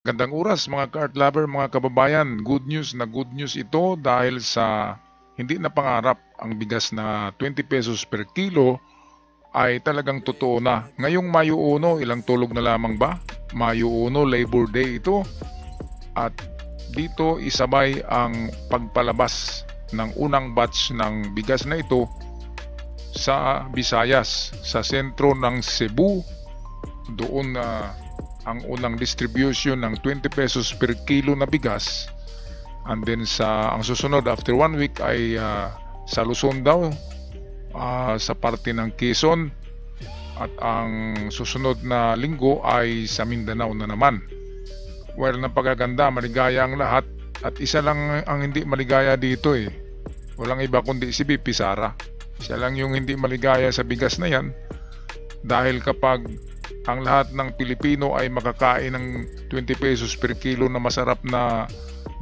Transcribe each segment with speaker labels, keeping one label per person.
Speaker 1: Gandang oras mga ka-art lover, mga kababayan. Good news ito dahil sa hindi na pangarap ang bigas na 20 pesos per kilo ay talagang totoo na. Ngayong Mayo 1, ilang tulog na lamang ba? Mayo 1, Labor Day ito. At dito isabay ang pagpalabas ng unang batch ng bigas na ito sa Visayas, sa sentro ng Cebu. Doon na ang unang distribution ng 20 pesos per kilo na bigas. And then ang susunod after 1 week ay sa Luzon daw, sa parte ng Quezon. At ang susunod na linggo ay sa Mindanao na naman. Well, napakaganda, maligaya ang lahat. At isa lang ang hindi maligaya dito Walang iba kundi si BP Sara. Siya lang yung hindi maligaya sa bigas na yan. Dahil kapag ang lahat ng Pilipino ay makakain ng 20 pesos per kilo na masarap na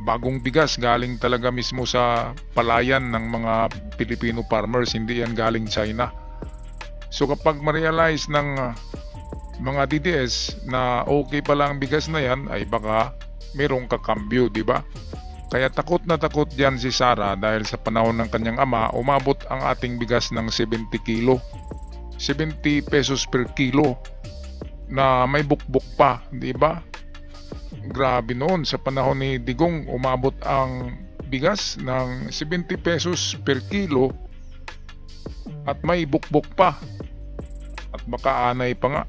Speaker 1: bagong bigas galing talaga mismo sa palayan ng mga Filipino farmers, hindi yan galing China. So kapag ma-realize ng mga DDS na okay pala ang bigas na yan, ay baka merong kakambyo, di ba? Kaya takot na takot diyan si Sara dahil sa panahon ng kanyang ama, umabot ang ating bigas ng 70 kilo. 70 pesos per kilo na may bukbok pa, di ba? Grabe noon sa panahon ni Digong, umabot ang bigas ng 70 pesos per kilo at may bukbok pa. At baka anay pa nga.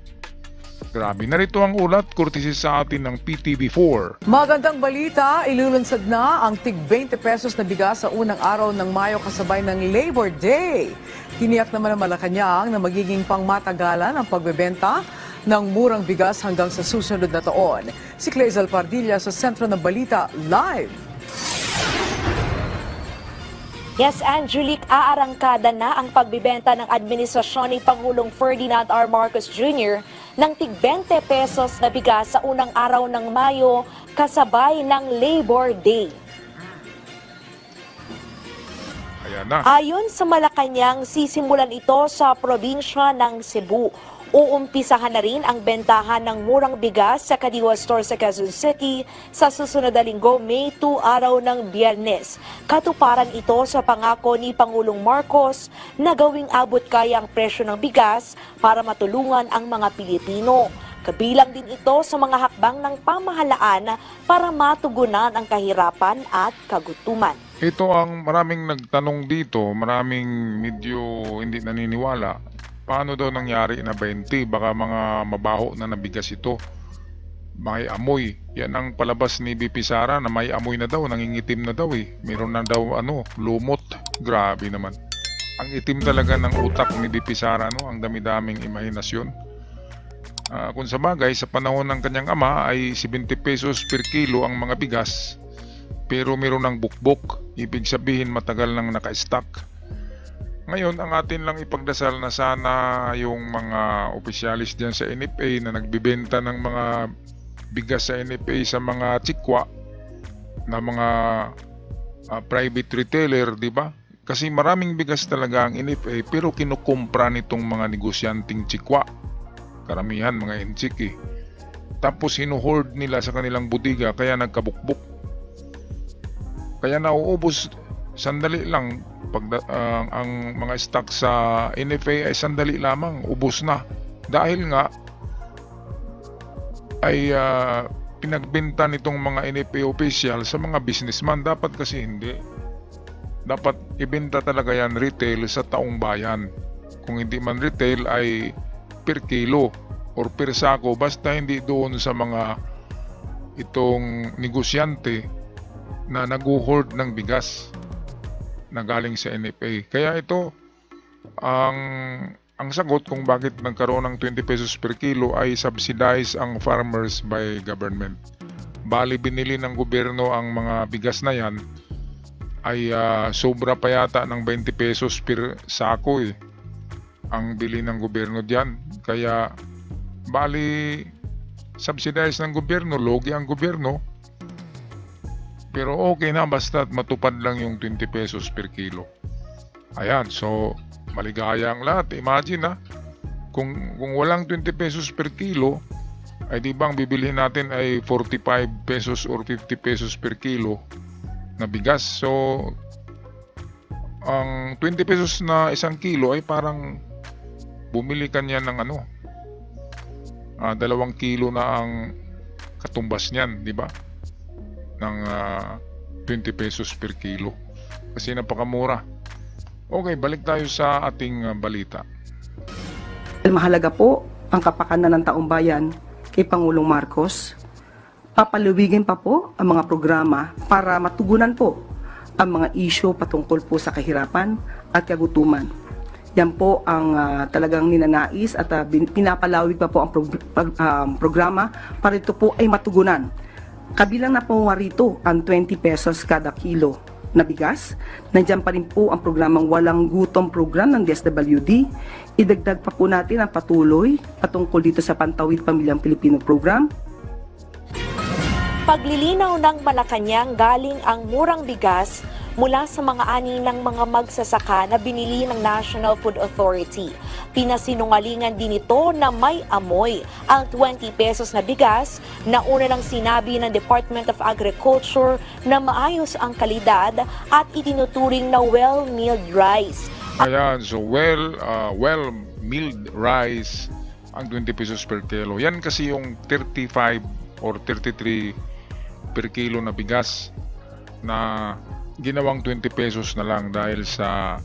Speaker 1: Grabe, narito ang ulat courtesy sa atin ng PTV4.
Speaker 2: Magandang balita, ilulunsad na ang tig 20 pesos na bigas sa unang araw ng Mayo kasabay ng Labor Day. Tiniyak naman ng Malacanang na magiging pangmatagalan ang pagbebenta ng murang bigas hanggang sa susunod na taon. Si Clazel Pardilla sa Sentro ng Balita, live.
Speaker 3: Yes, Angelique, aarangkada na ang pagbibenta ng administrasyon ni Pangulong Ferdinand R. Marcos Jr. ng tig 20 pesos na bigas sa unang araw ng Mayo kasabay ng Labor Day.
Speaker 1: Ayan na.
Speaker 3: Ayon sa Malacanang, sisimulan ito sa probinsya ng Cebu. Uumpisahan na rin ang bentahan ng murang bigas sa Kadiwa Store sa Quezon City sa susunod na linggo, May 2, araw ng Biyernes. Katuparan ito sa pangako ni Pangulong Marcos na gawing abot kaya ang presyo ng bigas para matulungan ang mga Pilipino. Kabilang din ito sa mga hakbang ng pamahalaan para matugunan ang kahirapan at kagutuman.
Speaker 1: Ito ang maraming nagtanong dito, maraming medyo hindi naniniwala. Paano daw nangyari na 20? Baka mga mabaho na nabigas ito. May amoy. Yan ang palabas ni BP Sara na may amoy na daw, nangingitim na daw Meron na daw lumot. Grabe naman. Ang itim talaga ng utak ni BP Sara, ang dami-daming imahinasyon. Kung sa bagay, sa panahon ng kanyang ama ay 70 pesos per kilo ang mga bigas. Pero meron ng bukbok. Ibig sabihin matagal nang naka-stock. Ngayon, ang atin lang ipagdasal na sana yung mga opisyalis dyan sa NFA na nagbibenta ng mga bigas sa NFA sa mga tsikwa na mga private retailer, di ba? Kasi maraming bigas talaga ang NFA pero kinukumpra nitong mga negosyanteng tsikwa. Karamihan mga NCK. Tapos hinuhold nila sa kanilang budiga kaya nagkabukbuk. Kaya nauubos sandali lang. Ang mga stock sa NFA ay sandali lamang, ubos na. Dahil nga ay pinagbenta nitong mga NFA official sa mga businessman. Dapat kasi hindi. Dapat ibenta talaga yan retail sa taong bayan. Kung hindi man retail ay per kilo or per sako. Basta hindi doon sa mga itong negosyante na nag-hoard ng bigas na galing sa NFA. Kaya ito ang sagot kung bakit nagkaroon ng 20 pesos per kilo ay subsidize ang farmers by government. Bali binili ng gobyerno ang mga bigas na yan ay sobra pa yata ng 20 pesos per sako ang bili ng gobyerno diyan. Kaya bali subsidize ng gobyerno, logi ang gobyerno. Pero okay na basta matupad lang yung 20 pesos per kilo. Ayan, so maligaya ang lahat. Imagine kung walang 20 pesos per kilo ay di ba ang bibilihin natin ay 45 pesos or 50 pesos per kilo na bigas. So, ang 20 pesos na isang kilo ay parang bumili ka niya ng 2 kilo na ang katumbas niyan, di ba? Ng 20 pesos per kilo. Kasi napakamura. Okay, balik tayo sa ating balita.
Speaker 4: Mahalaga po ang kapakanan ng taong bayan kay Pangulong Marcos. Papaluwigin pa po ang mga programa para matugunan po ang mga isyu patungkol po sa kahirapan at kagutuman. Yan po ang talagang ninanais at pinapalawig pa po ang programa para ito po ay matugunan. Kabilang na po rito ang 20 pesos kada kilo na bigas. Nandiyan pa rin po ang programang Walang Gutom program ng DSWD. Idagdag pa po natin ang patuloy patungkol dito sa Pantawid Pamilyang Pilipino program.
Speaker 3: Paglilinaw ng Malacanang galing ang murang bigas mula sa mga ani ng mga magsasaka na binili ng National Food Authority. Pinasinungalingan din ito na may amoy ang 20 pesos na bigas na una nang sinabi ng Department of Agriculture na maayos ang kalidad at itinuturing na well-milled rice.
Speaker 1: Ayan, so well-milled rice ang 20 pesos per kilo. Yan kasi yung 35 or 33 per kilo na bigas na ginawang 20 pesos na lang dahil sa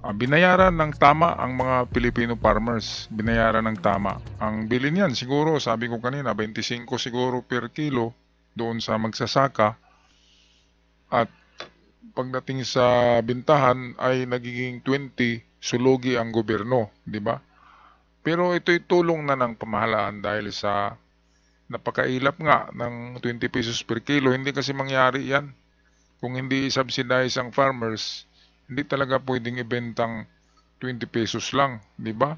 Speaker 1: binayaran ng tama ang mga Filipino farmers. Binayaran ng tama. Ang bilin niyan siguro, sabi ko kanina, 25 siguro per kilo doon sa magsasaka. At pagdating sa bintahan ay nagiging 20, sulugi ang gobyerno, di ba? Pero ito'y tulong na ng pamahalaan dahil sa napakailap nga ng 20 pesos per kilo. Hindi kasi mangyari yan. Kung hindi subsidize ang farmers, hindi talaga pwedeng ibentang 20 pesos lang, di ba?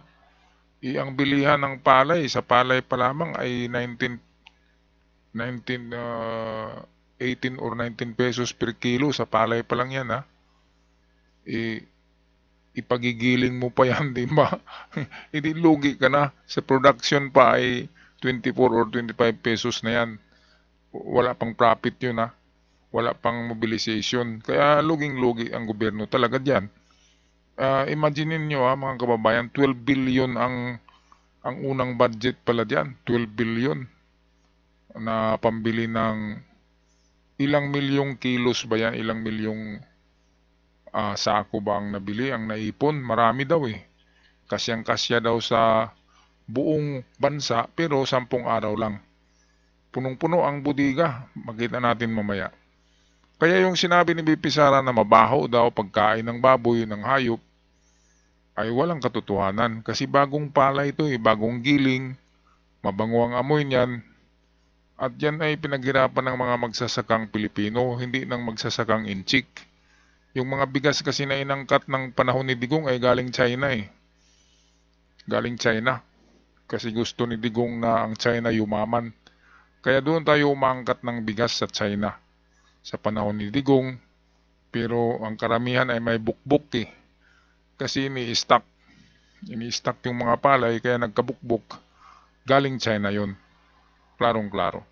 Speaker 1: Ang bilihan ng palay, sa palay pa lamang ay 18 or 19 pesos per kilo. Sa palay pa lang yan, ha? Ipagigiling mo pa yan, di ba? Hindi lugi ka na. Sa production pa ay 24 or 25 pesos na yan. Wala pang profit yun, ha? Wala pang mobilization. Kaya luging-lugi ang gobyerno talaga dyan. Imagine nyo mga kababayan, 12 billion ang unang budget pala dyan. 12 billion na pambili ng ilang milyong kilos ba yan? Ilang milyong sako ba ang nabili, ang naipon? Marami daw eh. Kasyang-kasya daw sa buong bansa pero 10 araw lang. Punong-puno ang budiga. Makita natin mamaya. Kaya yung sinabi ni BP Sara na mabaho daw pagkain ng baboy, ng hayop, ay walang katotohanan. Kasi bagong pala ito bagong giling, mabango ang amoy niyan. At yan ay pinaghirapan ng mga magsasakang Pilipino, hindi ng magsasakang inchik. Yung mga bigas kasi na inangkat ng panahon ni Digong ay galing China eh. Galing China. Kasi gusto ni Digong na ang China yumaman. Kaya doon tayo umangkat ng bigas sa China sa panahon ni Digong, pero ang karamihan ay may bukbuk eh. Kasi ini-stock yung mga palay, kaya nagkabukbuk. Galing China yon. Klarong-klaro.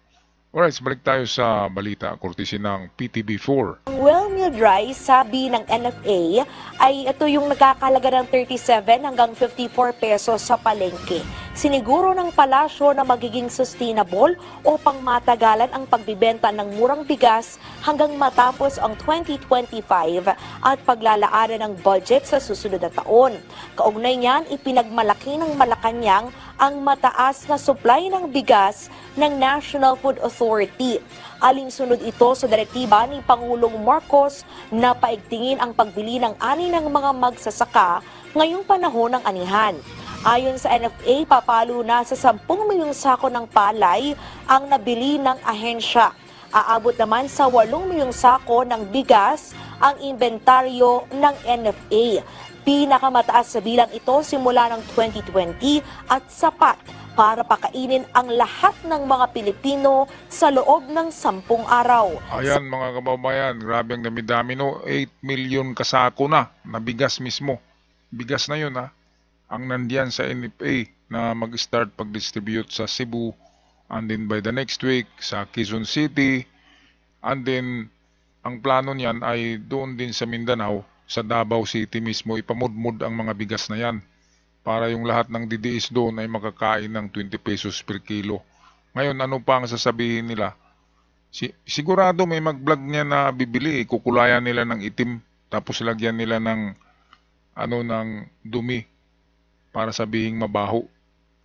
Speaker 1: Alright, balik tayo sa balita, courtesy ng PTB4.
Speaker 3: Ang well-milled rice, sabi ng NFA, ay ito yung nagkakalaga ng 37 hanggang 54 pesos sa palengke. Siniguro ng palasyo na magiging sustainable o pangmatagalan ang pagbibenta ng murang bigas hanggang matapos ang 2025 at paglalaanan ng budget sa susunod na taon. Kaugnay niyan, ipinagmalaki ng Malacanang ang mataas na supply ng bigas ng National Food Authority. Alinsunod ito sa direktiba ni Pangulong Marcos na paigtingin ang pagbili ng ani ng mga magsasaka ngayong panahon ng anihan. Ayon sa NFA, papalo na sa 10 milyong sako ng palay ang nabili ng ahensya. Aabot naman sa 8 milyong sako ng bigas ang inventaryo ng NFA. Pinakamataas sa bilang ito simula ng 2020 at sapat para pakainin ang lahat ng mga Pilipino sa loob ng 10 araw.
Speaker 1: Ayan mga kababayan, grabe ang dami-dami no. 8 million kasako na bigas mismo. Bigas na yun ang nandiyan sa NFA na mag-start pag-distribute sa Cebu and then by the next week sa Quezon City, and then ang plano niyan ay doon din sa Mindanao, sa Davao City mismo, ipamudmud ang mga bigas na yan para yung lahat ng DDS doon ay makakain ng 20 pesos per kilo. Ngayon, ano pa ang sasabihin nila? Sigurado may mag-vlog niya na bibili, kukulayan nila ng itim, tapos lagyan nila ng ng dumi para sabihing mabaho.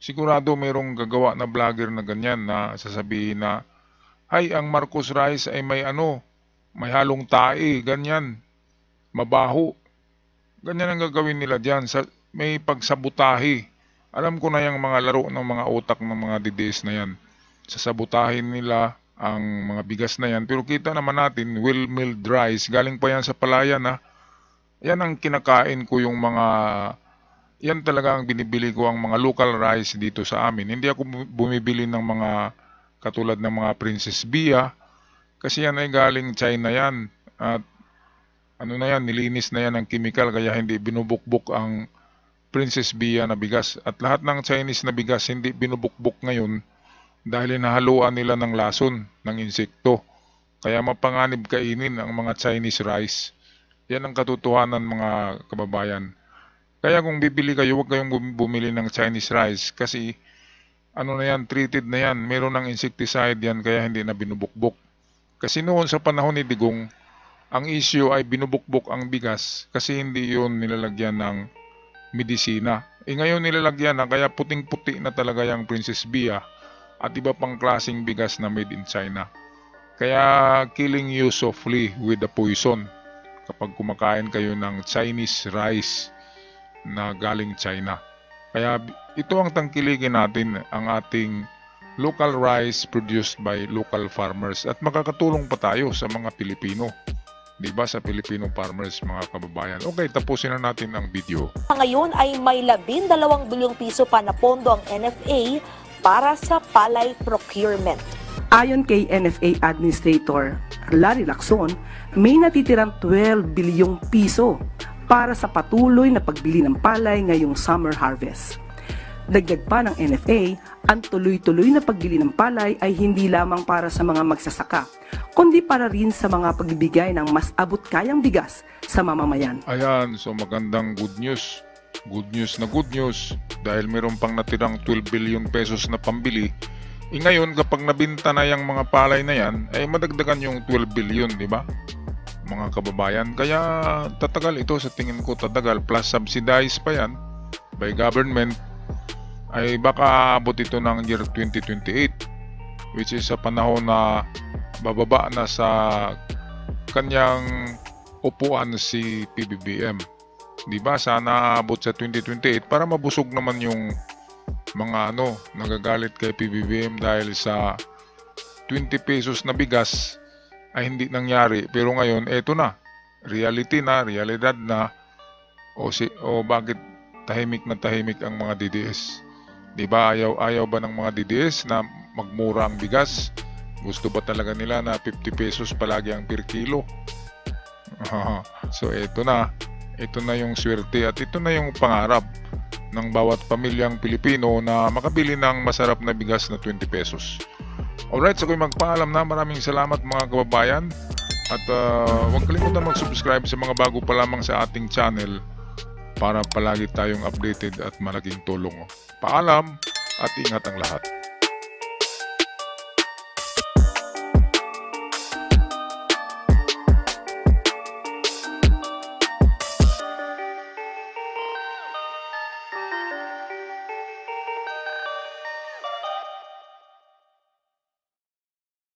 Speaker 1: Sigurado mayroong gagawa na vlogger na ganyan na sasabihin na, ay, ang Marcos rice ay may may halong tae, ganyan, mabaho. Ganyan ang gagawin nila dyan, may pagsabutahe. Alam ko na yung mga laro ng mga utak ng mga DDS na yan. Sasabotahin nila ang mga bigas na yan. Pero kita naman natin, well-milled rice, galing pa yan sa palayan ha. Yan ang kinakain ko yung yan talaga ang binibili ko, ang mga local rice dito sa amin. Hindi ako bumibili ng mga katulad ng mga Princess Bia kasi yan ay galing China yan. At nilinis na yan ng chemical kaya hindi binubukbok ang Princess Bia na bigas. At lahat ng Chinese na bigas hindi binubukbok ngayon dahil hinahaluan nila ng lason, ng insekto. Kaya mapanganib kainin ang mga Chinese rice. Yan ang katotohanan mga kababayan. Kaya kung bibili kayo, huwag kayong bumili ng Chinese rice kasi na yan, treated na yan. Meron ng insecticide yan kaya hindi na binubukbok. Kasi noon sa panahon ni Digong, ang issue ay binubukbok ang bigas kasi hindi yun nilalagyan ng medisina. Ngayon nilalagyan na kaya puting-puti na talaga yung Princess Bia at iba pang klaseng bigas na made in China. Kaya killing you softly with the poison kapag kumakain kayo ng Chinese rice na galing China. Kaya ito ang tangkiligin natin, ang ating local rice produced by local farmers at makakatulong pa tayo sa mga Pilipino. Diba, sa Filipino farmers mga kababayan. Okay, tapusin na natin ang video.
Speaker 3: Ngayon ay may 12 bilyong piso pa na pondo ang NFA para sa palay procurement.
Speaker 4: Ayon kay NFA Administrator Larry Lacson, may natitirang 12 bilyong piso para sa patuloy na pagbili ng palay ngayong summer harvest. Dagdag pa ng NFA, ang tuloy-tuloy na pagbili ng palay ay hindi lamang para sa mga magsasaka, kundi para rin sa mga pagbibigay ng mas abot-kayang bigas sa mamamayan.
Speaker 1: Ayan, so magandang good news. Good news na good news dahil meron pang natirang 12 billion pesos na pambili. Ngayon, kapag nabinta na yung mga palay na yan, ay madagdagan yung 12 billion, di ba? Mga kababayan. Kaya tatagal ito sa tingin ko, tatagal. Plus subsidized pa yan by government. Ay baka abot ito ng year 2028, which is sa panahon na bababa na sa kanyang upuan si PBBM. Diba? Sana abot sa 2028 para mabusog naman yung mga nagagalit kay PBBM dahil sa 20 pesos na bigas ay hindi nangyari. Pero ngayon, eto na. Reality na, realidad na. O bakit tahimik na tahimik ang mga DDS? Diba, ayaw ba ng mga DDS na magmura ang bigas? Gusto ba talaga nila na 50 pesos palagi ang per kilo? So ito na yung swerte at ito na yung pangarap ng bawat pamilyang Pilipino na makabili ng masarap na bigas na 20 pesos. Alright, so ako'y magpaalam na. Maraming salamat mga kababayan at huwag kalimutan mag-subscribe sa mga bago pa lamang sa ating channel para palagi tayong updated at malaking tulong. Paalam at ingat ang lahat.